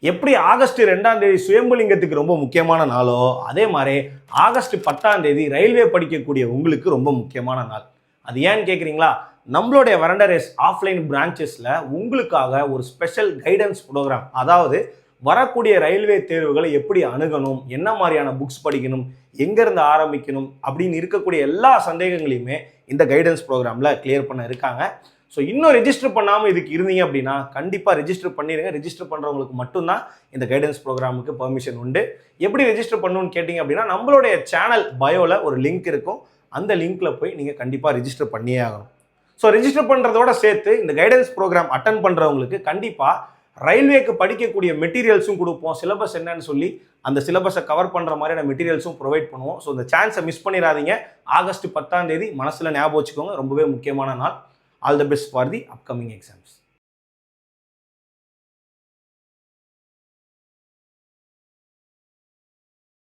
எப்படி ஆகஸ்ட் 2ஆம் தேதி சுயம்புலிங்கத்துக்கு ரொம்ப முக்கியமான நாளோ அதே மாதிரி ஆகஸ்ட் 10ஆம் தேதி ரயில்வே படிக்கக்கூடிய உங்களுக்கு ரொம்ப முக்கியமான நாள். அது ஏன்னு கேட்குறீங்களா? நம்மளுடைய வரண்டர் ரேஸ் ஆஃப்லைன் பிரான்ச்சஸில் உங்களுக்காக ஒரு ஸ்பெஷல் கைடன்ஸ் ப்ரோக்ராம், அதாவது வரக்கூடிய ரயில்வே தேர்வுகளை எப்படி அணுகணும், என்ன மாதிரியான புக்ஸ் படிக்கணும், எங்கேருந்து ஆரம்பிக்கணும் அப்படின்னு இருக்கக்கூடிய எல்லா சந்தேகங்களையுமே இந்த கைடன்ஸ் ப்ரோக்ராமில் கிளியர் பண்ண இருக்காங்க. ஸோ இன்னும் ரெஜிஸ்டர் பண்ணாமல் இதுக்கு இருந்தீங்க அப்படின்னா கண்டிப்பாக ரெஜிஸ்டர் பண்ணிடுங்க. ரெஜிஸ்டர் பண்ணுறவங்களுக்கு மட்டும்தான் இந்த கைடன்ஸ் ப்ரோக்ராமுக்கு பெர்மிஷன் உண்டு. எப்படி ரெஜிஸ்டர் பண்ணணும்னு கேட்டிங்க அப்படின்னா நம்மளுடைய சேனல் பயோவில் ஒரு லிங்க் இருக்கும். அந்த லிங்க்கில் போய் நீங்கள் கண்டிப்பாக ரெஜிஸ்டர் பண்ணியே ஆகணும். ஸோ ரெஜிஸ்டர் பண்ணுறதோட சேர்த்து இந்த கைடன்ஸ் ப்ரோக்ராம் அட்டன் பண்ணுறவங்களுக்கு கண்டிப்பாக ரயில்வேக்கு படிக்கக்கூடிய மெட்டீரியல்ஸும் கொடுப்போம். சிலபஸ் என்னன்னு சொல்லி அந்த சிலபஸை கவர் பண்ணுற மாதிரியான மெட்டீரியல்ஸும் ப்ரொவைட் பண்ணுவோம். ஸோ இந்த சான்ஸை மிஸ் பண்ணிடாதீங்க. ஆகஸ்ட் 10ஆம் தேதி மனசில் ஞாபகம் வச்சுக்கோங்க, ரொம்பவே முக்கியமான நாள். All the best for the upcoming exams.